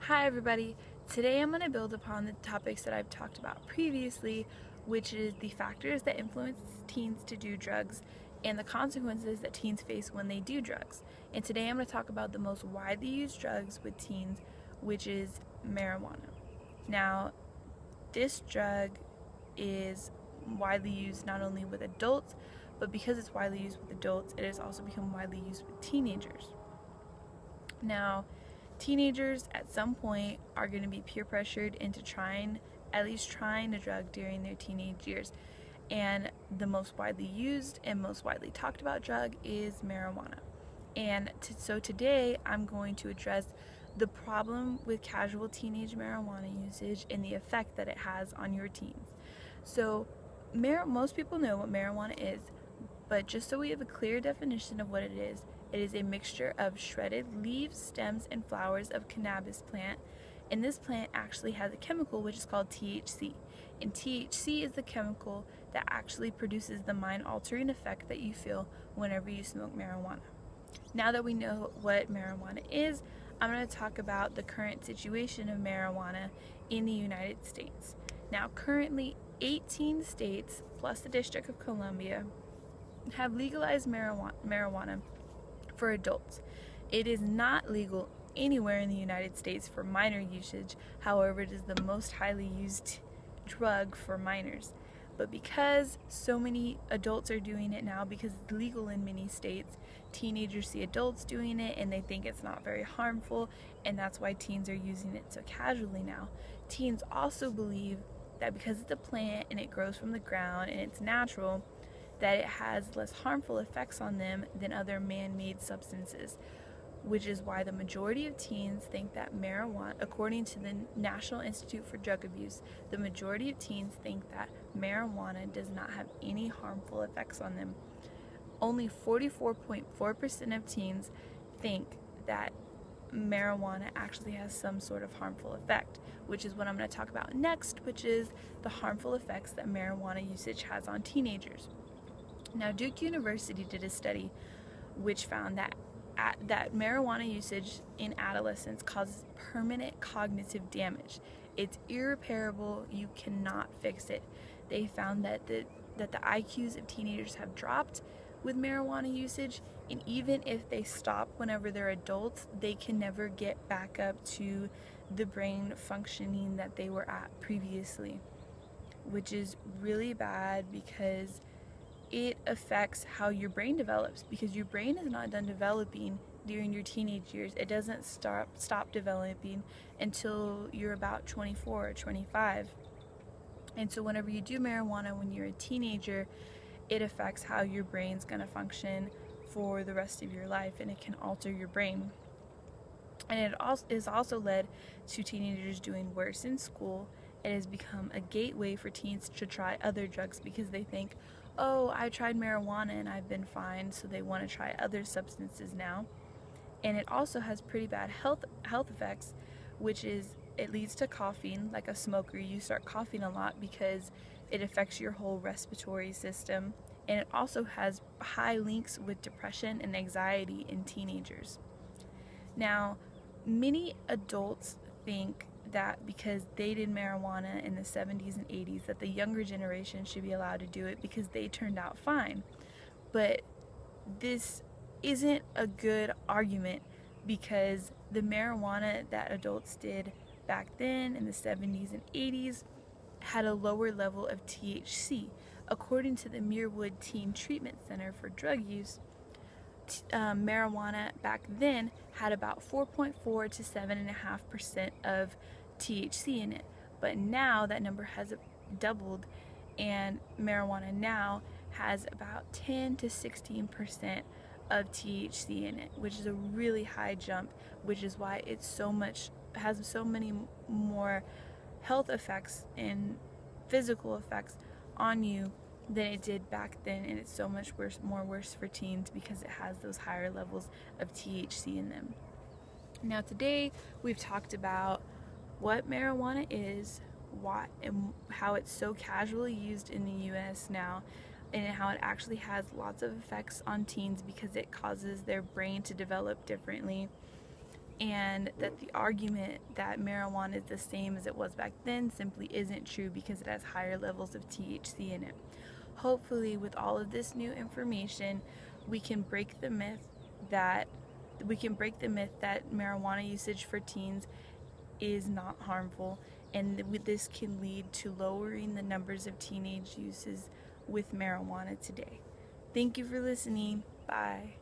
Hi everybody! Today I'm going to build upon the topics that I've talked about previously, which is the factors that influence teens to do drugs and the consequences that teens face when they do drugs. And today I'm going to talk about the most widely used drugs with teens, which is marijuana. Now, this drug is widely used not only with adults, but because it's widely used with adults, it has also become widely used with teenagers. Now, teenagers at some point are going to be peer pressured into at least trying a drug during their teenage years. And the most widely used and most widely talked about drug is marijuana. And so today I'm going to address the problem with casual teenage marijuana usage and the effect that it has on your teens. So most people know what marijuana is, but just so we have a clear definition of what it is a mixture of shredded leaves, stems, and flowers of cannabis plant. And this plant actually has a chemical which is called THC. And THC is the chemical that actually produces the mind-altering effect that you feel whenever you smoke marijuana. Now that we know what marijuana is, I'm going to talk about the current situation of marijuana in the United States. Now, currently 18 states plus the District of Columbia have legalized marijuana for adults. It is not legal anywhere in the United States for minor usage. However, it is the most highly used drug for minors. But because so many adults are doing it now, because it's legal in many states, teenagers see adults doing it and they think it's not very harmful, and that's why teens are using it so casually now. Teens also believe that because it's a plant and it grows from the ground and it's natural, that it has less harmful effects on them than other man-made substances, which is why the majority of teens think that marijuana, according to the National Institute for Drug Abuse, the majority of teens think that marijuana does not have any harmful effects on them. Only 44.4% of teens think that marijuana actually has some sort of harmful effect, which is what I'm going to talk about next, which is the harmful effects that marijuana usage has on teenagers. Now, Duke University did a study which found that marijuana usage in adolescence causes permanent cognitive damage. It's irreparable. You cannot fix it. They found that the IQs of teenagers have dropped with marijuana usage, and even if they stop whenever they're adults, they can never get back up to the brain functioning that they were at previously, which is really bad because it affects how your brain develops, because your brain is not done developing during your teenage years. It doesn't stop developing until you're about 24 or 25. And so whenever you do marijuana when you're a teenager, it affects how your brain's going to function for the rest of your life, and it can alter your brain. And it has also led to teenagers doing worse in school. It has become a gateway for teens to try other drugs because they think, oh, I tried marijuana and I've been fine, so they want to try other substances now. And it also has pretty bad health effects, which is it leads to coughing. Like a smoker, you start coughing a lot because it affects your whole respiratory system. And it also has high links with depression and anxiety in teenagers. Now, many adults think that because they did marijuana in the 70s and 80s, that the younger generation should be allowed to do it because they turned out fine. But this isn't a good argument, because the marijuana that adults did back then in the 70s and 80s had a lower level of THC. According to the Muirwood Teen Treatment Center for Drug Use, marijuana back then had about 4.4 to 7.5% of THC in it, but now that number has doubled, and marijuana now has about 10 to 16% of THC in it, which is a really high jump, which is why it's has so many more health effects and physical effects on you than it did back then, and it's so much worse for teens because it has those higher levels of THC in them. Now, today we've talked about what marijuana is, and how it's so casually used in the US now, and how it actually has lots of effects on teens because it causes their brain to develop differently. and that the argument that marijuana is the same as it was back then simply isn't true because it has higher levels of THC in it. Hopefully, with all of this new information, we can break the myth that marijuana usage for teens is not harmful, and this can lead to lowering the numbers of teenage uses with marijuana today. Thank you for listening. Bye.